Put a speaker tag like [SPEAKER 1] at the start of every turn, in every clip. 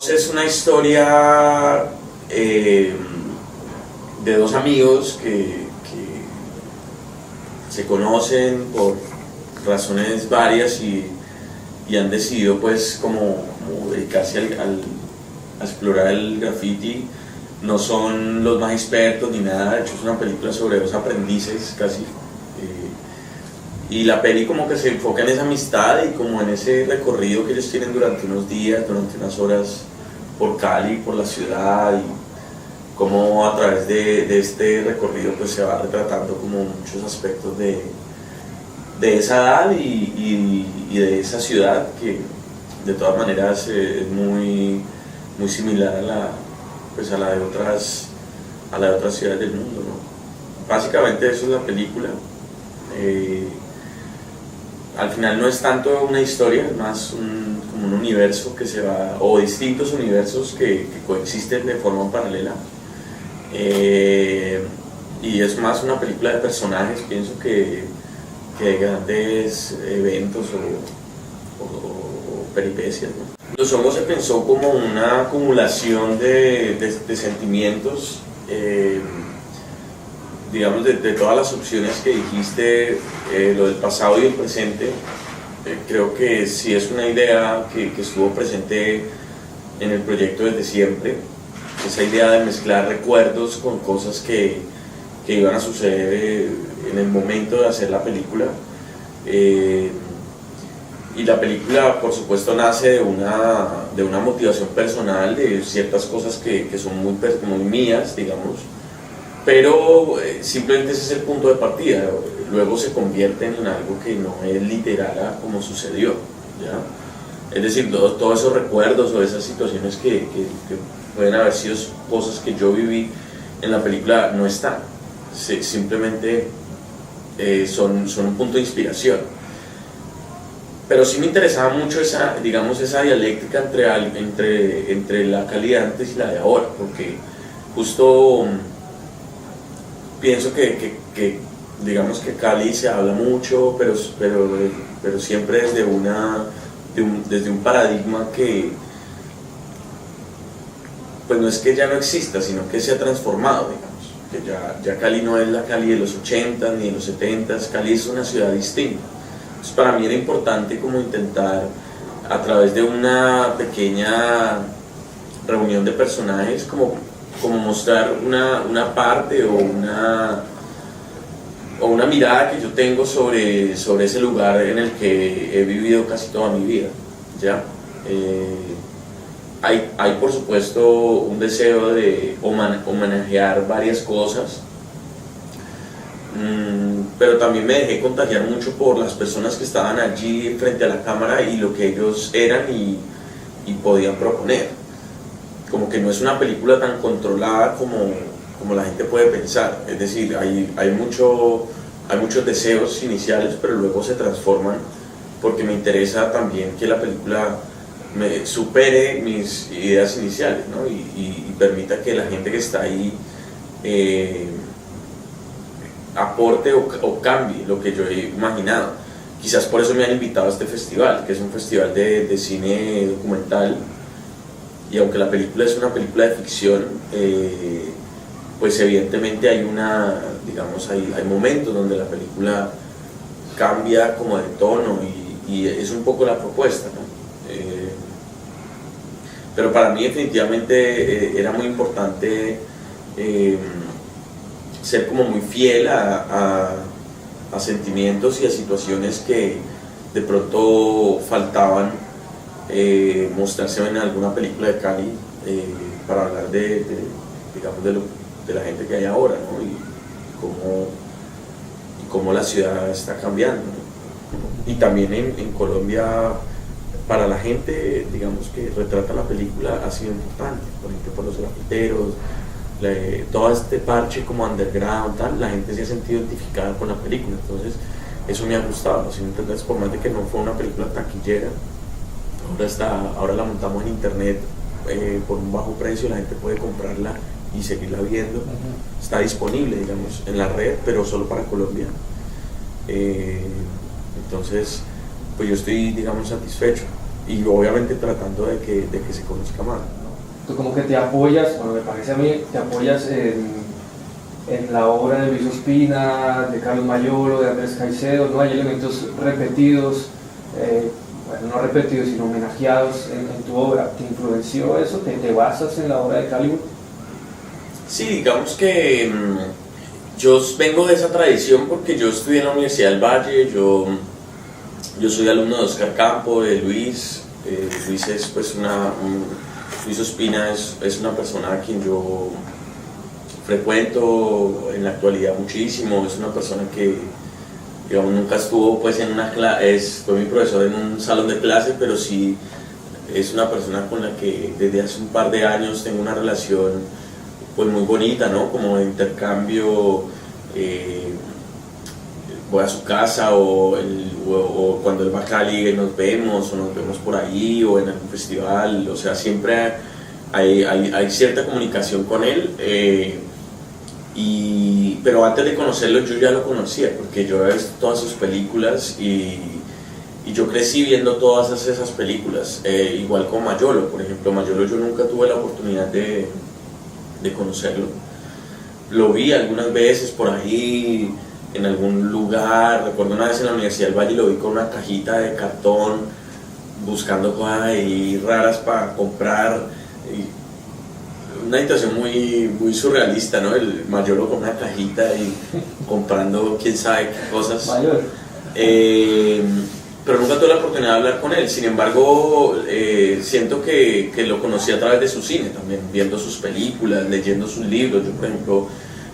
[SPEAKER 1] Es una historia de dos amigos que se conocen por razones varias y han decidido pues como dedicarse a explorar el graffiti. No son los más expertos ni nada, de hecho es una película sobre dos aprendices casi. Y la peli como que se enfoca en esa amistad y como en ese recorrido que ellos tienen durante unos días, durante unas horas por Cali, por la ciudad, y cómo a través de este recorrido pues se va retratando como muchos aspectos de esa edad y de esa ciudad que de todas maneras es muy similar a la de otras ciudades del mundo, ¿no? Básicamente eso es la película. Al final no es tanto una historia, es más como un universo que se va, o distintos universos que coexisten de forma paralela. Y es más una película de personajes, pienso que de grandes eventos o peripecias, ¿no? Los Hongos se pensó como una acumulación de sentimientos, digamos, de todas las opciones que dijiste, lo del pasado y el presente. Creo que sí es una idea que estuvo presente en el proyecto desde siempre, esa idea de mezclar recuerdos con cosas que iban a suceder en el momento de hacer la película. Y la película, por supuesto, nace de una motivación personal, de ciertas cosas que son muy mías, digamos, pero simplemente ese es el punto de partida. Luego se convierten en algo que no es literal a como sucedió, ¿ya? Es decir, todos esos recuerdos o esas situaciones que pueden haber sido cosas que yo viví en la película no están, simplemente son un punto de inspiración. Pero sí me interesaba mucho esa dialéctica entre la Cali de antes y la de ahora, porque justo pienso que digamos que Cali se habla mucho, pero siempre desde un paradigma que pues no es que ya no exista, sino que se ha transformado, digamos, que ya Cali no es la Cali de los 80 ni de los 70, Cali es una ciudad distinta. Entonces para mí era importante como intentar, a través de una pequeña reunión de personajes, como mostrar una parte o una mirada que yo tengo sobre ese lugar en el que he vivido casi toda mi vida, ¿ya? Hay por supuesto un deseo de homenajear varias cosas, pero también me dejé contagiar mucho por las personas que estaban allí frente a la cámara y lo que ellos eran y podían proponer. Como que no es una película tan controlada como la gente puede pensar, es decir, hay muchos deseos iniciales, pero luego se transforman, porque me interesa también que la película me supere mis ideas iniciales, ¿no? y permita que la gente que está ahí aporte o cambie lo que yo he imaginado. Quizás por eso me han invitado a este festival, que es un festival de cine documental, y aunque la película es una película de ficción, pues evidentemente hay hay momentos donde la película cambia como de tono y es un poco la propuesta, ¿no? Pero para mí definitivamente era muy importante ser como muy fiel a sentimientos y a situaciones que de pronto faltaban mostrarse en alguna película de Cali, para hablar digamos, de la gente que hay ahora, ¿no? y cómo la ciudad está cambiando, ¿no? Y también en Colombia, para la gente, digamos, que retrata la película ha sido importante, por ejemplo, por los grafiteros, todo este parche como underground, tal, la gente se ha sentido identificada con la película, entonces eso me ha gustado, ¿sí? Entonces, por más de que no fue una película taquillera, ahora la montamos en internet por un bajo precio, la gente puede comprarla y seguirla viendo. Está disponible, digamos, en la red, pero solo para Colombia. Entonces, pues yo estoy, digamos, satisfecho. y obviamente tratando de que se conozca más.
[SPEAKER 2] Tú como que te apoyas, bueno, me parece a mí, te apoyas en la obra de Luis Ospina, de Carlos Mayolo, de Andrés Caicedo, ¿no? Hay elementos repetidos, bueno, no repetidos, sino homenajeados en tu obra. ¿Te influenció eso? ¿Te basas en la obra de Calígula?
[SPEAKER 1] Sí, digamos que yo vengo de esa tradición porque yo estudié en la Universidad del Valle, yo soy alumno de Oscar Campo, de Luis. Luis es pues Luis Ospina es una persona a quien yo frecuento en la actualidad muchísimo, es una persona que, digamos, nunca estuvo pues en una clase, fue mi profesor en un salón de clase, pero sí es una persona con la que desde hace un par de años tengo una relación pues muy bonita, ¿no? Como de intercambio, voy a su casa o cuando él va a Cali nos vemos por ahí o en algún festival, o sea, siempre hay cierta comunicación con él. Pero antes de conocerlo yo ya lo conocía porque yo había visto todas sus películas y yo crecí viendo todas esas películas, igual con Mayolo, por ejemplo. Mayolo yo nunca tuve la oportunidad de conocerlo, lo vi algunas veces por ahí en algún lugar. Recuerdo una vez en la Universidad del Valle lo vi con una cajita de cartón buscando cosas ahí raras para comprar, una situación muy surrealista, ¿no? El Mayolo con una cajita y comprando quién sabe qué cosas. Pero nunca tuve la oportunidad de hablar con él. Sin embargo, siento que lo conocí a través de su cine también, viendo sus películas, leyendo sus libros. Yo, por ejemplo,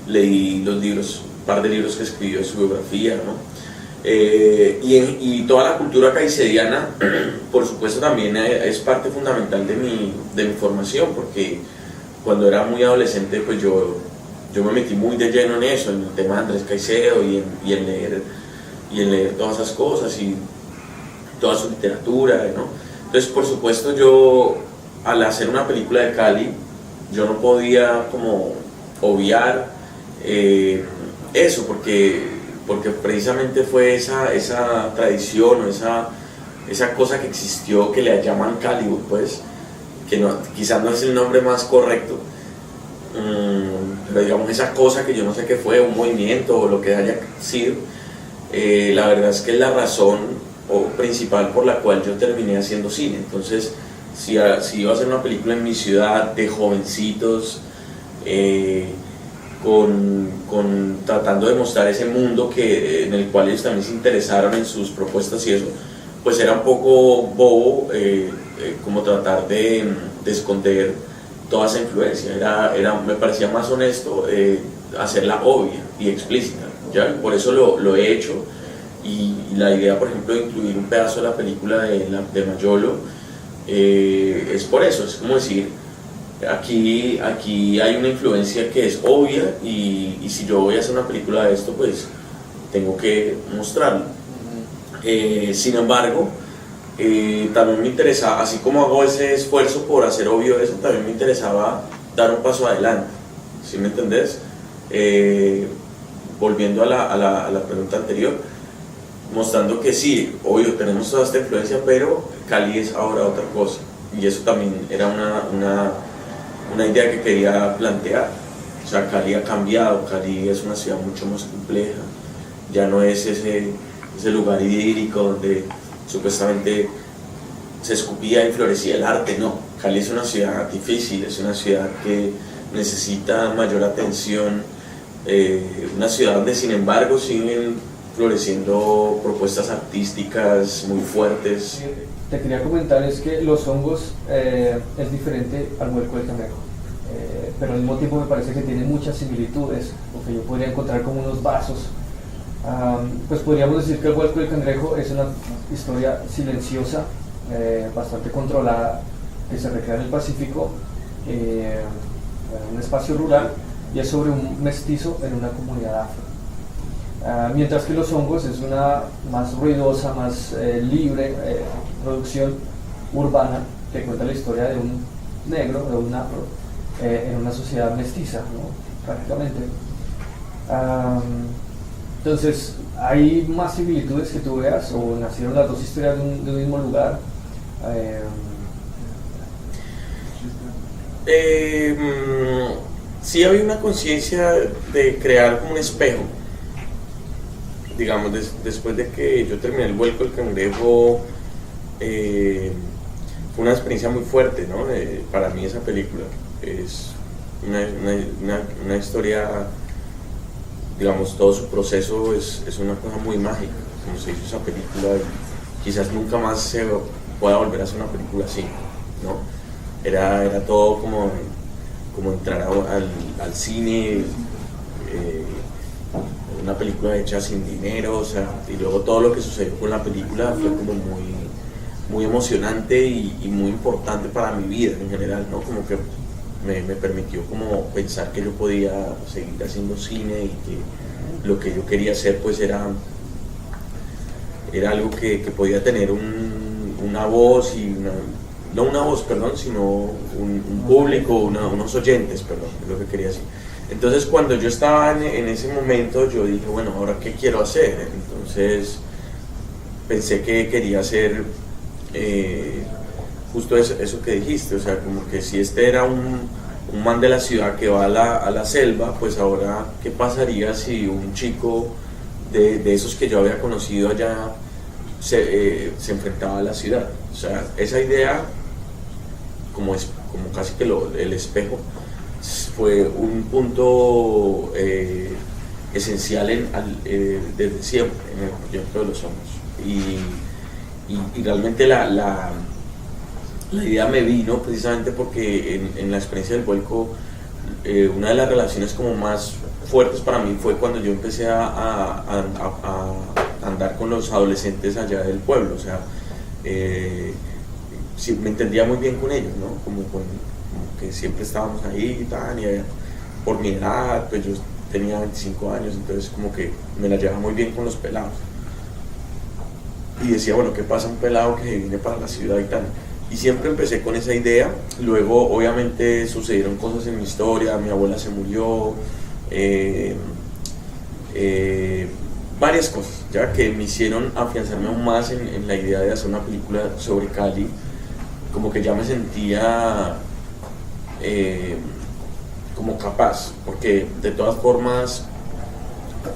[SPEAKER 1] leí un par de libros que escribió en su biografía, ¿no? Y toda la cultura caicediana, por supuesto, también es parte fundamental de mi formación, porque cuando era muy adolescente, pues yo me metí muy de lleno en eso, en el tema de Andrés Caicedo y en leer todas esas cosas y toda su literatura, ¿no? Entonces, por supuesto, yo al hacer una película de Cali, yo no podía como obviar eso, porque precisamente fue esa tradición o esa cosa que existió que le llaman Calibur, pues, que no, quizás no es el nombre más correcto, pero digamos esa cosa que yo no sé qué fue, un movimiento o lo que haya sido, la verdad es que es la razón principal por la cual yo terminé haciendo cine. Entonces, si iba a hacer una película en mi ciudad de jovencitos, tratando de mostrar ese mundo en el cual ellos también se interesaron en sus propuestas y eso, pues era un poco bobo como tratar de esconder toda esa influencia. Me parecía más honesto hacerla obvia y explícita, ¿ya? Por eso lo he hecho, y la idea, por ejemplo, de incluir un pedazo de la película de Mayolo es por eso, es como decir, aquí hay una influencia que es obvia y si yo voy a hacer una película de esto, pues tengo que mostrarlo. Sin embargo, también me interesa, así como hago ese esfuerzo por hacer obvio eso, también me interesaba dar un paso adelante, ¿sí me entendés? Volviendo a la pregunta anterior, mostrando que sí, obvio, tenemos toda esta influencia, pero Cali es ahora otra cosa, y eso también era una idea que quería plantear. O sea, Cali ha cambiado, Cali es una ciudad mucho más compleja, ya no es ese lugar idílico donde supuestamente se escupía y florecía el arte, no. Cali es una ciudad difícil, es una ciudad que necesita mayor atención, una ciudad donde sin embargo siguen floreciendo propuestas artísticas muy fuertes.
[SPEAKER 2] Te quería comentar es que Los Hongos es diferente al Vuelco del Cangrejo, pero al mismo tiempo me parece que tiene muchas similitudes, lo que yo podría encontrar como unos vasos. Pues podríamos decir que El Vuelco del Cangrejo es una historia silenciosa, bastante controlada, que se recrea en el Pacífico, en un espacio rural, y es sobre un mestizo en una comunidad afro. Mientras que Los Hongos es una más ruidosa, más libre producción urbana que cuenta la historia de un negro, de un afro, en una sociedad mestiza, ¿no? Prácticamente. Entonces, ¿hay más similitudes que tú veas o nacieron las dos historias de un mismo lugar?
[SPEAKER 1] Sí había una conciencia de crear como un espejo, digamos, después de que yo terminé El vuelco del cangrejo, fue una experiencia muy fuerte, ¿no? Para mí esa película es una historia, digamos, todo su proceso es una cosa muy mágica, como se hizo esa película, y quizás nunca más se pueda volver a hacer una película así, ¿no? Era todo como entrar al cine, una película hecha sin dinero, o sea, y luego todo lo que sucedió con la película fue como muy emocionante y muy importante para mi vida en general, ¿no? Como que me permitió como pensar que yo podía seguir haciendo cine y que lo que yo quería hacer pues era algo que podía tener una voz y no una voz, perdón, sino un público, unos oyentes, perdón, es lo que quería decir. Entonces cuando yo estaba en ese momento yo dije, bueno, ¿ahora qué quiero hacer? Entonces pensé que quería hacer justo eso que dijiste, o sea, como que si este era un man de la ciudad que va a la selva, pues ahora, ¿qué pasaría si un chico de esos que yo había conocido allá se enfrentaba a la ciudad? O sea, esa idea, como casi que el espejo, fue un punto esencial desde siempre en el proyecto de Los Hongos. Y realmente la idea me vino precisamente porque en la experiencia del vuelco, una de las relaciones como más fuertes para mí fue cuando yo empecé a andar con los adolescentes allá del pueblo, o sea, sí, me entendía muy bien con ellos, ¿no? Como que siempre estábamos ahí y tal, y por mi edad, pues yo tenía 25 años, entonces como que me la llevaba muy bien con los pelados. Y decía, bueno, ¿qué pasa un pelado que viene para la ciudad y tal? Y siempre empecé con esa idea. Luego, obviamente, sucedieron cosas en mi historia. Mi abuela se murió, varias cosas, ya que me hicieron afianzarme aún más en la idea de hacer una película sobre Cali. Como que ya me sentía como capaz, porque de todas formas,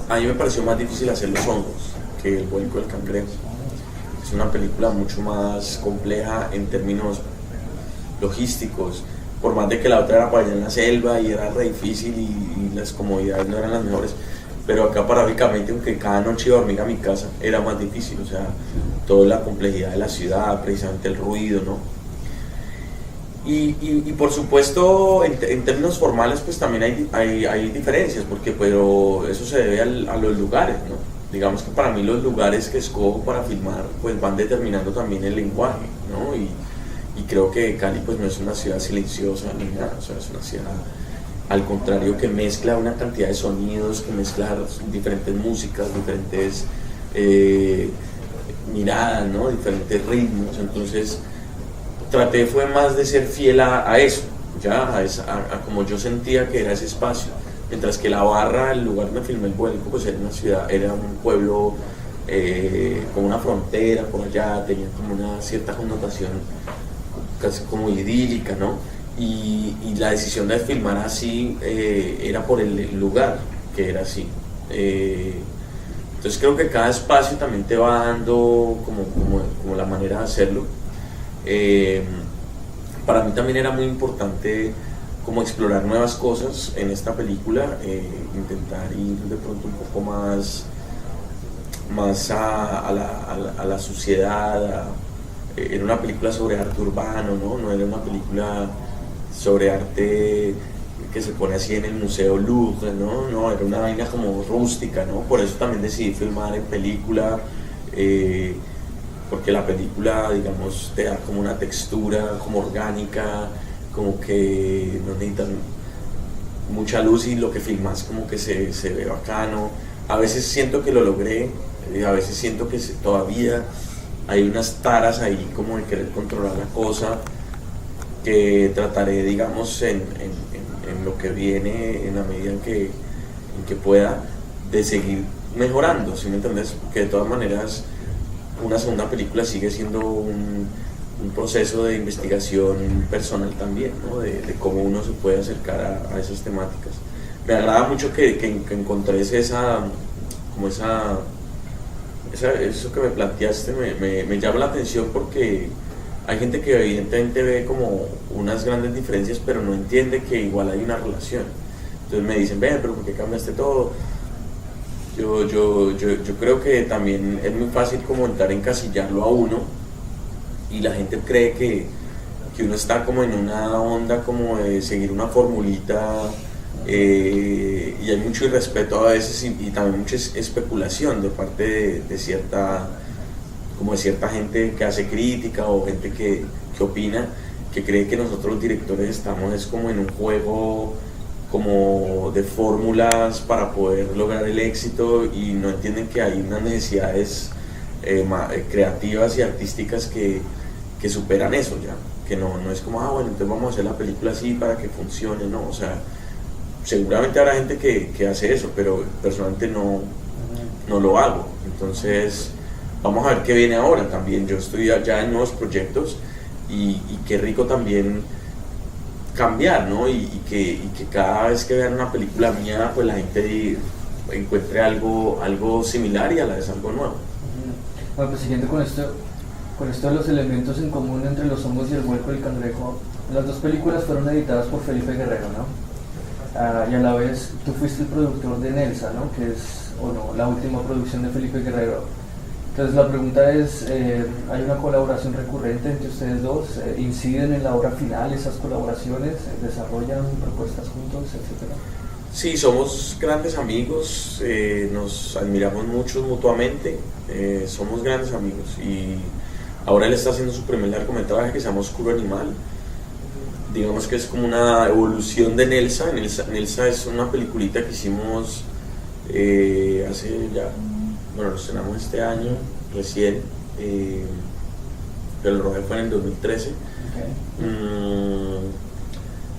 [SPEAKER 1] a mí me pareció más difícil hacer Los Hongos que El vuelco del cangrejo. Es una película mucho más compleja en términos logísticos, por más de que la otra era para allá en la selva y era re difícil y las comodidades no eran las mejores, pero acá paradójicamente, aunque cada noche iba a dormir a mi casa, era más difícil, o sea, toda la complejidad de la ciudad, precisamente el ruido, ¿no? Y por supuesto, en términos formales, pues también hay diferencias, pero eso se debe a los lugares, ¿no? Digamos que para mí los lugares que escojo para filmar pues van determinando también el lenguaje, ¿no? Y creo que Cali pues no es una ciudad silenciosa ni nada, o sea, es una ciudad al contrario que mezcla una cantidad de sonidos, que mezcla diferentes músicas, diferentes miradas, ¿no? Diferentes ritmos, entonces traté fue más de ser fiel a eso, ya a como yo sentía que era ese espacio. Mientras que La Barra, el lugar donde filmé El vuelco, pues era una ciudad, era un pueblo con una frontera por allá, tenía como una cierta connotación casi como idílica, ¿no? Y la decisión de filmar así era por el lugar, que era así. Entonces creo que cada espacio también te va dando como la manera de hacerlo. Para mí también era muy importante como explorar nuevas cosas en esta película, intentar ir de pronto un poco más a la sociedad, era una película sobre arte urbano, no era una película sobre arte que se pone así en el Museo Louvre, no, era una vaina como rústica, ¿no? Por eso también decidí filmar en película, porque la película, digamos, te da como una textura como orgánica, como que no necesitan mucha luz y lo que filmas como que se ve bacano. A veces siento que lo logré, a veces siento que todavía hay unas taras ahí como de querer controlar la cosa, que trataré, digamos, en lo que viene, en la medida en que pueda, de seguir mejorando, ¿sí me entendés? Porque de todas maneras una segunda película sigue siendo un proceso de investigación personal también, ¿no? De cómo uno se puede acercar a esas temáticas. Me agrada mucho que encontres eso que me planteaste, me llama la atención porque hay gente que evidentemente ve como unas grandes diferencias, pero no entiende que igual hay una relación. Entonces me dicen, ven, pero ¿por qué cambiaste todo? Yo creo que también es muy fácil como entrar a encasillarlo a uno, y la gente cree que uno está como en una onda como de seguir una formulita, y hay mucho irrespeto a veces y también mucha especulación de parte de cierta gente que hace crítica o gente que opina, que cree que nosotros los directores estamos es como en un juego como de fórmulas para poder lograr el éxito, y no entienden que hay unas necesidades creativas y artísticas que superan eso ya, que no es como, bueno, entonces vamos a hacer la película así para que funcione, no, o sea, seguramente habrá gente que hace eso, pero personalmente no lo hago. Entonces vamos a ver qué viene ahora también. Yo estoy ya en nuevos proyectos, y qué rico también cambiar, ¿no? Y que cada vez que vean una película mía, pues la gente encuentre algo similar y a la vez algo nuevo.
[SPEAKER 2] Bueno, pues siguiendo con esto de los elementos en común entre Los hongos y El vuelco del cangrejo, las dos películas fueron editadas por Felipe Guerrero, ¿no? Y a la vez tú fuiste el productor de Nelsa, ¿no? Que es, la última producción de Felipe Guerrero. Entonces la pregunta es, ¿hay una colaboración recurrente entre ustedes dos? ¿Inciden en la obra final esas colaboraciones? ¿Desarrollan propuestas juntos, etcétera?
[SPEAKER 1] Sí, somos grandes amigos, nos admiramos mucho mutuamente, somos grandes amigos, y ahora él está haciendo su primer largometraje que se llama Oscuro Animal. Digamos que es como una evolución de Nelsa. Nelsa es una peliculita que hicimos hace ya, lo estrenamos este año, recién, pero el rodaje fue en el 2013. Okay.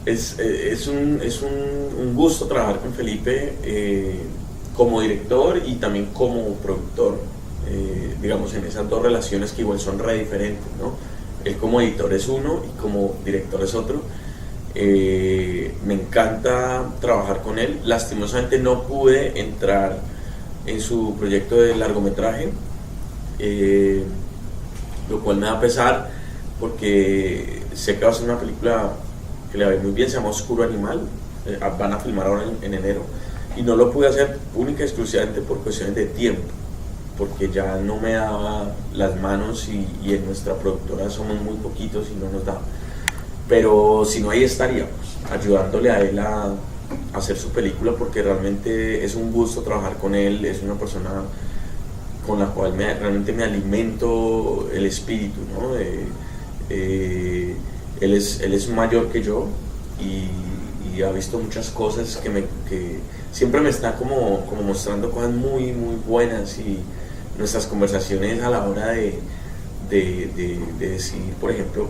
[SPEAKER 1] Es un gusto trabajar con Felipe como director y también como productor, digamos, en esas dos relaciones que igual son re diferentes, ¿no? Él como editor es uno y como director es otro. Me encanta trabajar con él. Lastimosamente no pude entrar en su proyecto de largometraje, lo cual me da pesar porque sé que va a ser una película que le va a ir muy bien, se llama Oscuro Animal, van a filmar ahora en enero, y no lo pude hacer única y exclusivamente por cuestiones de tiempo, porque ya no me daba las manos, y en nuestra productora somos muy poquitos y no nos da. Pero si no, ahí estaríamos, ayudándole a él a hacer su película, porque realmente es un gusto trabajar con él. Es una persona con la cual realmente me alimento el espíritu, ¿no? Él es mayor que yo, y ha visto muchas cosas que siempre me está como mostrando cosas muy, muy buenas, y nuestras conversaciones a la hora de decidir, por ejemplo,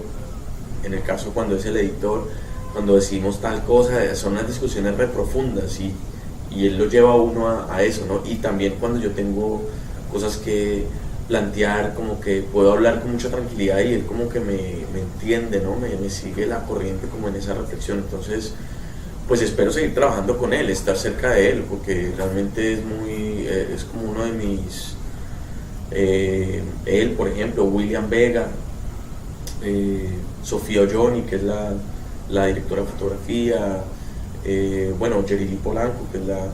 [SPEAKER 1] en el caso cuando es el editor, cuando decidimos tal cosa, son unas discusiones re profundas, y él lo lleva a uno a eso, ¿no? Y también cuando yo tengo cosas que plantear, como que puedo hablar con mucha tranquilidad, y él como que me entiende, ¿no? Me sigue la corriente como en esa reflexión. Entonces, pues espero seguir trabajando con él, estar cerca de él, porque realmente es como uno de mis, él, por ejemplo, William Vega, Sofía Olloni, que es la directora de fotografía, Yerili Polanco, que es la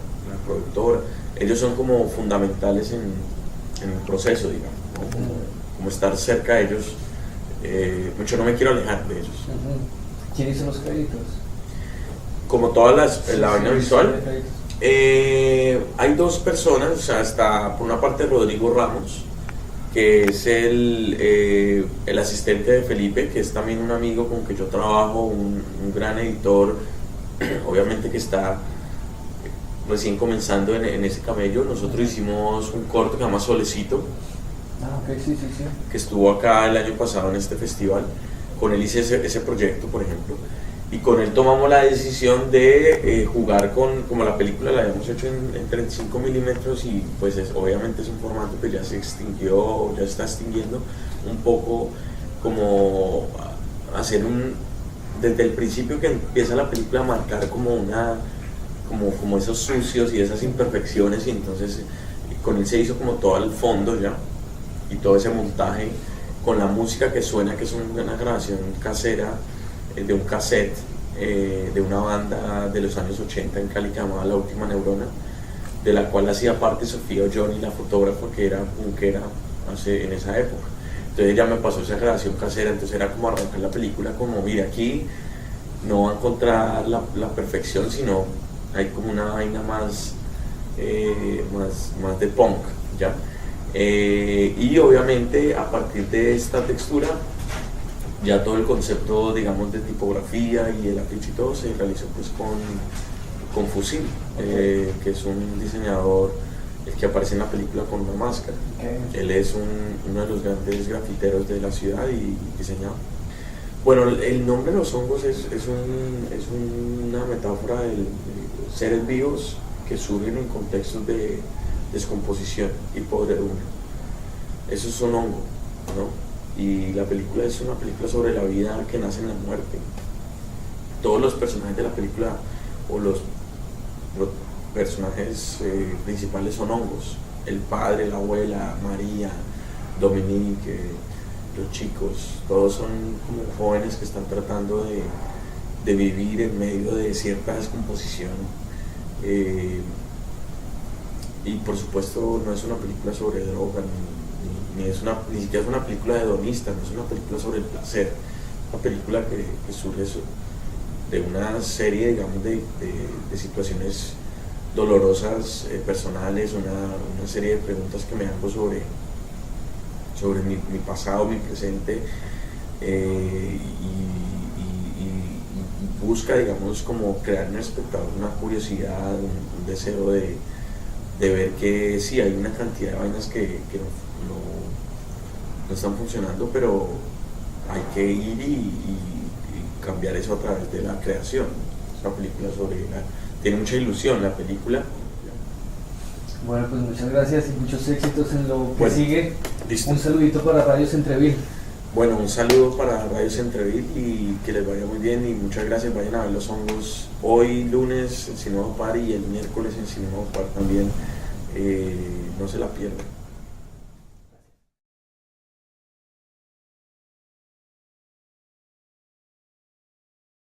[SPEAKER 1] productora. Ellos son como fundamentales en el proceso, digamos, ¿no? Como estar cerca de ellos. Mucho no me quiero alejar de ellos.
[SPEAKER 2] ¿Quién hizo los créditos?
[SPEAKER 1] Como todas la vaina visual, hay dos personas. O sea, está por una parte Rodrigo Ramos, que es el asistente de Felipe, que es también un amigo con que yo trabajo, un gran editor, obviamente, que está recién comenzando en ese camello. Nosotros hicimos un corto que se llama Solecito,
[SPEAKER 2] Okay, sí.
[SPEAKER 1] que estuvo acá el año pasado en este festival. Con él hice ese proyecto, por ejemplo, y con él tomamos la decisión de jugar como la película la habíamos hecho en 35 milímetros, y pues obviamente es un formato que ya se extinguió, ya está extinguiendo un poco como hacer desde el principio que empieza la película, a marcar como esos sucios y esas imperfecciones, y entonces con él se hizo como todo el fondo ya, y todo ese montaje con la música que suena, que es una grabación casera de un cassette de una banda de los años 80 en Cali que llamaba La Última Neurona, de la cual hacía parte Sofía Olloni, la fotógrafa, que era punkera en esa época. Entonces ella me pasó esa grabación casera, entonces era como arrancar la película como, mira, aquí no va a encontrar la perfección, sino hay como una vaina más de punk, ¿ya? Y obviamente a partir de esta textura, ya todo el concepto, digamos, de tipografía y el afiche y todo se realizó pues con Fusil, que es un diseñador, el que aparece en la película con una máscara. Okay. Él es uno de los grandes grafiteros de la ciudad y diseñador. Bueno, el nombre de los hongos es una metáfora de seres vivos que surgen en contextos de descomposición y podredumbre. Eso es un hongo, ¿no? Y la película es una película sobre la vida que nace en la muerte. Todos los personajes de la película, o los personajes principales, son hongos. El padre, la abuela, María, Dominique, los chicos, todos son como jóvenes que están tratando de vivir en medio de cierta descomposición. Y por supuesto no es una película sobre droga, ni siquiera es una película hedonista, no es una película sobre el placer, es una película que surge de una serie, digamos, de situaciones dolorosas, personales, una serie de preguntas que me hago sobre mi pasado, mi presente, y busca, digamos, como crear en el espectador una curiosidad, un deseo de ver que sí hay una cantidad de vainas que no están funcionando, pero hay que ir y cambiar eso a través de la creación. Es una película tiene mucha ilusión la película.
[SPEAKER 2] Bueno, pues muchas gracias y muchos éxitos en lo que sigue.
[SPEAKER 1] Listo.
[SPEAKER 2] Un saludito para Radio Centreville.
[SPEAKER 1] Bueno, un saludo para Radio Centreville y que les vaya muy bien, y muchas gracias. Vayan a ver Los Hongos hoy lunes en Cinema Par y el miércoles en Cinema Par también. No se la pierdan.